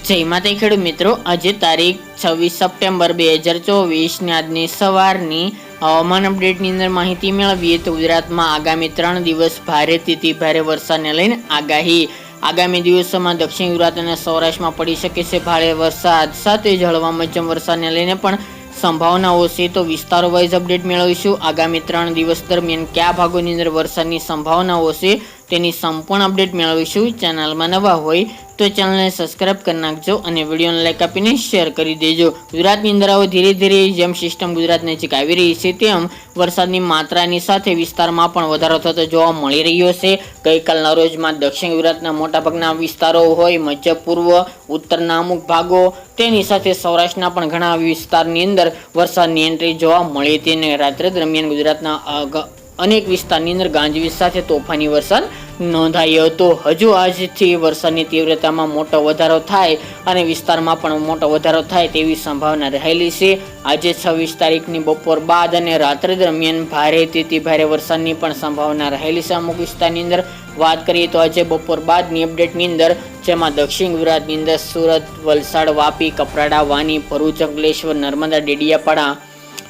જય માતા ખેડૂત મિત્રો, આજે તારીખ 26 સપ્ટેમ્બર 2024 ને આજની સવારની હવામાન અપડેટની અંદર માહિતી મેળવીએ તો ગુજરાતમાં આગામી 3 દિવસ ભારેથી ભારે વરસાદને લઈને આગાહી. આગામી દિવસોમાં દક્ષિણ ગુજરાત અને સૌરાષ્ટ્રમાં પડી શકે છે ભારે વરસાદ સાથે જ હળવા મધ્યમ વરસાદને લઈને પણ સંભાવનાઓ છે. તો વિસ્તારો વાઇઝ અપડેટ મેળવીશું. આગામી 3 દિવસ દરમિયાન કયા ભાગોની અંદર વરસાદની સંભાવનાઓ છે તેની સંપૂર્ણ અપડેટ મેળવીશું. ચેનલમાં નવા હોય તો ચેનલને સબસ્ક્રાઇબ કરી નાખજો અને વિડીયોને લાઈક આપીને શેર કરી દેજો. ગુજરાતની અંદર આવો ધીરે ધીરે જેમ સિસ્ટમ ગુજરાત નજીક આવી રહી છે તેમ વરસાદની માત્રાની સાથે વિસ્તારમાં પણ વધારો થતો જોવા મળી રહ્યો છે. ગઈકાલના રોજમાં દક્ષિણ ગુજરાતના મોટાભાગના વિસ્તારો હોય, મધ્ય પૂર્વ ઉત્તરના અમુક ભાગો, તેની સાથે સૌરાષ્ટ્રના પણ ઘણા વિસ્તારની અંદર વરસાદની એન્ટ્રી જોવા મળી હતી અને રાત્રે દરમિયાન ગુજરાતના અનેક વિસ્તારની અંદર ગાજવીજ સાથે તોફાની વરસાદ નોંધાયો હતો. હજુ આજથી વરસાદની તીવ્રતામાં મોટો વધારો થાય અને વિસ્તારમાં પણ મોટો વધારો થાય તેવી સંભાવના રહેલી છે. આજે 26 તારીખની બપોર બાદ અને રાત્રે દરમિયાન ભારેથી ભારે વરસાદની પણ સંભાવના રહેલી છે. અમુક વિસ્તારની અંદર વાત કરીએ તો આજે બપોર બાદની અપડેટની અંદર જેમાં દક્ષિણ ગુજરાતની અંદર સુરત, વલસાડ, વાપી, કપરાડા, વાની, ભરૂચ, અંકલેશ્વર, નર્મદા, ડેડિયાપાડા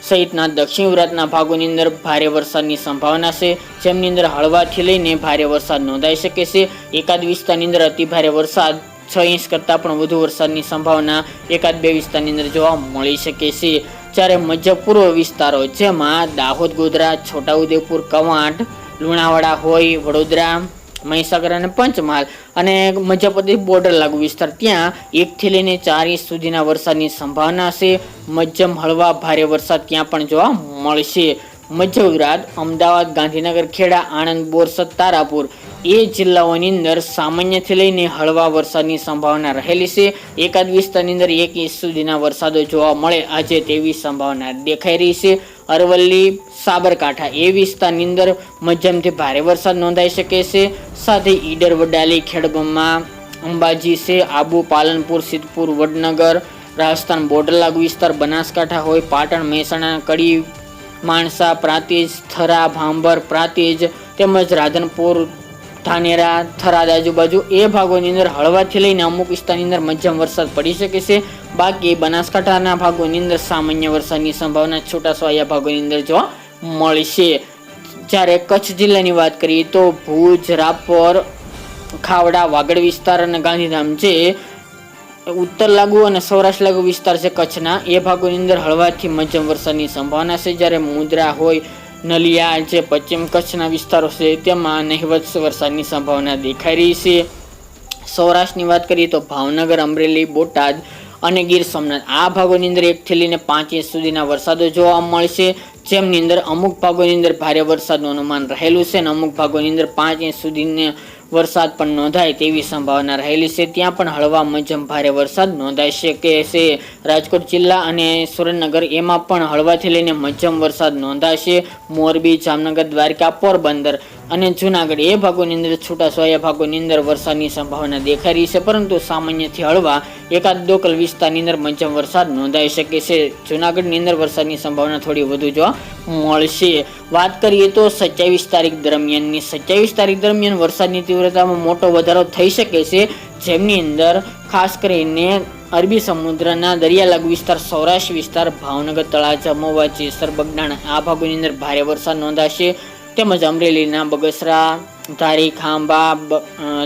સહિતના દક્ષિણ ગુજરાતના ભાગોની અંદર ભારે વરસાદની સંભાવના છે, જેમની અંદર હળવાથી લઈને ભારે વરસાદ નોંધાઈ શકે છે. એકાદ વિસ્તારની અંદર અતિ ભારે વરસાદ 6 ઇંચ કરતાં પણ વધુ વરસાદની સંભાવના એકાદ બે વિસ્તારની અંદર જોવા મળી શકે છે. જ્યારે મધ્ય પૂર્વ વિસ્તારો જેમાં દાહોદ, ગોધરા, છોટાઉદેપુર, કવાંટ, લુણાવાડા હોય, વડોદરા, મહીસાગર અને પંચમહાલ અને મધ્યપ્રદેશ બોર્ડર લાગુ વિસ્તાર ત્યાં 1 થી લઈને 4 ઇંચ સુધીના વરસાદની સંભાવના છે. મધ્યમ હળવા ભારે વરસાદ ત્યાં પણ જોવા મળશે. મધ્ય ગુજરાત, અમદાવાદ, ગાંધીનગર, ખેડા, આણંદ, બોરસદ, તારાપુર એ જિલ્લાઓની અંદર સામાન્યથી લઈને હળવા વરસાદની સંભાવના રહેલી છે. એકાદ વિસ્તારની અંદર 1 ઇંચ સુધીના વરસાદો જોવા મળે આજે તેવી સંભાવના દેખાઈ રહી છે. અરવલ્લી, સાબરકાંઠા એ વિસ્તારની અંદર મધ્યમથી ભારે વરસાદ નોંધાઈ શકે છે. સાથે ઈડર, વડાલી, ખેડબ્રહ્મા, અંબાજી છે, આબુ, પાલનપુર, સિદ્ધપુર, વડનગર, રાજસ્થાન બોર્ડર લાગુ વિસ્તાર, બનાસકાંઠા હોય, પાટણ, મહેસાણા, કડી, માણસા, પ્રાંતિજ, થરા, ભાંભર, પ્રાંતિજ તેમજ રાધનપુર, ધાનેરા, થરાદ આજુબાજુ એ ભાગોની અંદર હળવાથી લઈને અમુક વિસ્તારની અંદર મધ્યમ વરસાદ પડી શકે છે. બાકી બનાસકાંઠાના ભાગોની અંદર સામાન્ય વરસાદની સંભાવના છૂટાછવાયા ભાગોની અંદર જોવા મળશે. જ્યારે કચ્છ જિલ્લાની વાત કરીએ તો ભુજ, રાપર, ખાવડા, વાગડ વિસ્તાર અને ગાંધીધામ જે ઉત્તર લાગુ અને સૌરાષ્ટ્ર લાગુ વિસ્તાર છે કચ્છના એ ભાગોની અંદર હળવાથી મધ્યમ વરસાદની સંભાવના છે. જ્યારે મુંદ્રા હોય, નલિયા જે પશ્ચિમ કચ્છના વિસ્તારો છે તેમાં નહિવત વરસાદની સંભાવના દેખાઈ રહી છે. સૌરાષ્ટ્રની વાત કરીએ તો ભાવનગર, અમરેલી, બોટાદ અને ગીર સોમનાથ આ ભાગોની અંદર 1 થી લઈને 5 ઇંચ સુધીના વરસાદો જોવા મળશે. જેમની અંદર અમુક ભાગોની અંદર ભારે વરસાદનું અનુમાન રહેલું છે અને અમુક ભાગોની અંદર 5 ઇંચ સુધીના વરસાદ પણ નોંધાય તેવી સંભાવના રહેલી છે. ત્યાં પણ હળવા મધ્યમ ભારે વરસાદ નોંધાઈ શકે છે. રાજકોટ જિલ્લા અને સુરેન્દ્રનગર એમાં પણ હળવાથી લઈને મધ્યમ વરસાદ નોંધાશે. મોરબી, જામનગર, દ્વારકા, પોરબંદર અને જુનાગઢ એ ભાગોની અંદર છૂટાછવાયા ભાગોની અંદર વરસાદની સંભાવના દેખાઈ રહી છે, પરંતુ સામાન્યથી હળવા એકાદ લોકલ વિસ્તારની અંદર મધ્યમ વરસાદ નોંધાઈ શકે છે. જુનાગઢની અંદર વરસાદની સંભાવના થોડી વધુ જોવા મળશે. વાત કરીએ તો 27 તારીખ દરમિયાનની 27 તારીખ દરમિયાન વરસાદની તીવ્રતામાં મોટો વધારો થઈ શકે છે, જેમની અંદર ખાસ કરીને અરબી સમુદ્રના દરિયા લાગુ વિસ્તાર, સૌરાષ્ટ્ર વિસ્તાર, ભાવનગર, તળાજા, મહુવા, જેસર, બગદાણા આ ભાગોની અંદર ભારે વરસાદ નોંધાશે. તેમજ અમરેલીના બગસરા, ધારી, ખાંભા,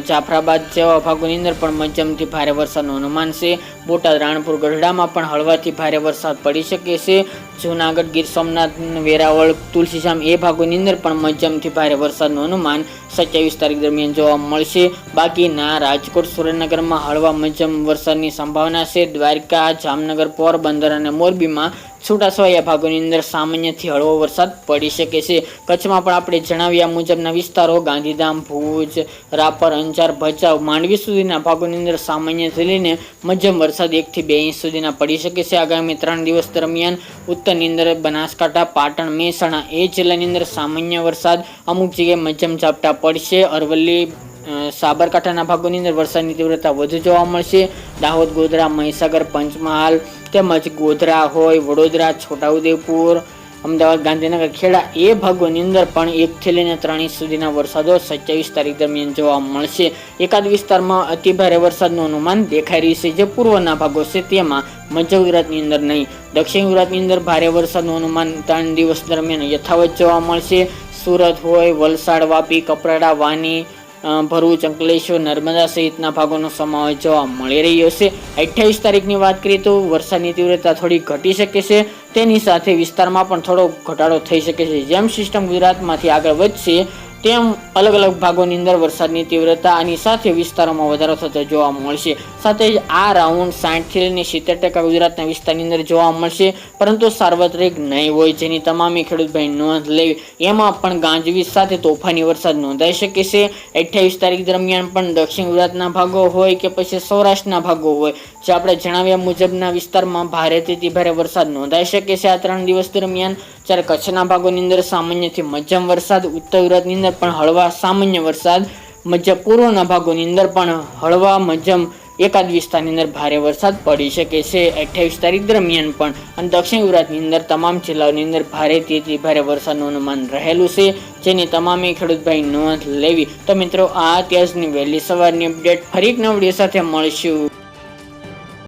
જાફરાબાદ જેવા ભાગોની અંદર પણ મધ્યમથી ભારે વરસાદનું અનુમાન છે. બોટાદ, રાણપુર, ગઢડામાં પણ હળવાથી ભારે વરસાદ પડી શકે છે. જૂનાગઢ, ગીર સોમનાથ, વેરાવળ, તુલસીધામ એ ભાગોની અંદર પણ મધ્યમથી ભારે વરસાદનું અનુમાન 27 તારીખ દરમિયાન જોવા મળશે. બાકીના રાજકોટ, સુરેન્દ્રનગરમાં હળવા મધ્યમ વરસાદની સંભાવના છે. દ્વારકા, જામનગર, પોરબંદર અને મોરબીમાં છૂટાછવાયા ભાગોની અંદર સામાન્યથી હળવો વરસાદ પડી શકે છે. કચ્છમાં પણ આપણે જણાવ્યા મુજબના વિસ્તારો ગાંધીધામ, ભુજ, રાપર, અંજાર, ભચાઉ, માંડવી સુધીના ભાગોની અંદર સામાન્યથી લઈને મધ્યમ વરસાદ 1 થી 2 ઇંચ સુધીના પડી શકે છે. આગામી 3 દિવસ દરમિયાન ઉત્તરની અંદર બનાસકાંઠા, પાટણ, મહેસાણા એ જિલ્લાની અંદર સામાન્ય વરસાદ, અમુક જગ્યાએ મધ્યમ ઝાપટા પડશે. અરવલ્લી, સાબરકાંઠાના ભાગોની અંદર વરસાદની તીવ્રતા વધુ જોવા મળશે. દાહોદ, ગોધરા, મહીસાગર, પંચમહાલ તેમજ ગોધરા હોય, વડોદરા, છોટાઉદેપુર અમદાવાદ, ગાંધીનગર, ખેડા એ ભાગોની અંદર પણ 1 થી લઈને 3 ઇંચ સુધીના વરસાદો 27 તારીખ દરમિયાન જોવા મળશે. એકાદ વિસ્તારમાં અતિ ભારે વરસાદનું અનુમાન દેખાઈ રહ્યું છે, જે પૂર્વના ભાગો છે તેમાં, મધ્ય ગુજરાતની અંદર નહીં. દક્ષિણ ગુજરાતની અંદર ભારે વરસાદનું અનુમાન 3 દિવસ દરમિયાન યથાવત જોવા મળશે. સુરત હોય, વલસાડ, વાપી, કપરાડા, વાની, ભરૂચ, અંકલેશ્વર, નર્મદા સહિતના ભાગોનો સમાવેશ જોવા મળી રહ્યો છે. 28 તારીખની વાત કરીએ તો વરસાદની તીવ્રતા થોડી ઘટી શકે છે. તેની સાથે વિસ્તારમાં પણ થોડો ઘટાડો થઈ શકે છે. જેમ સિસ્ટમ ગુજરાતમાંથી આગળ વધશે તેમ અલગ અલગ ભાગોની અંદર વરસાદની તીવ્રતા આની સાથે વિસ્તારોમાં વધારો થતો જોવા મળશે. સાથે જ આ રાઉન્ડ 60 થી લઈને 70% ગુજરાતના વિસ્તારની અંદર જોવા મળશે, પરંતુ સાર્વત્રિક નહીં હોય, જેની તમામે ખેડૂત ભાઈ નોંધ લેવી. એમાં પણ ગાજવીજ સાથે તોફાની વરસાદ નોંધાઈ શકે છે. 28 તારીખ દરમિયાન પણ દક્ષિણ ગુજરાતના ભાગો હોય કે પછી સૌરાષ્ટ્રના ભાગો હોય, જે આપણે જણાવ્યા મુજબના વિસ્તારમાં ભારેથી ભારે વરસાદ નોંધાઈ શકે છે આ 3 દિવસ દરમિયાન. જ્યારે કચ્છના ભાગોની અંદર સામાન્યથી મધ્યમ વરસાદ, ઉત્તર ગુજરાતની અંદર પણ હળવા સામાન્ય વરસાદ, મધ્ય પૂર્વના ભાગોની અંદર પણ હળવા મધ્યમ એકાદ વિસ્તારની અંદર ભારે વરસાદ પડી શકે છે 28 તારીખ દરમિયાન પણ. અને દક્ષિણ ગુજરાતની અંદર તમામ જિલ્લાઓની અંદર ભારેથી ભારે વરસાદનું અનુમાન રહેલું છે, જેની તમામે ખેડૂત ભાઈ નોંધ લેવી. તો મિત્રો, આ અત્યારની વહેલી સવારની અપડેટ. ફરી એક નવા વિડીયો સાથે મળીશું.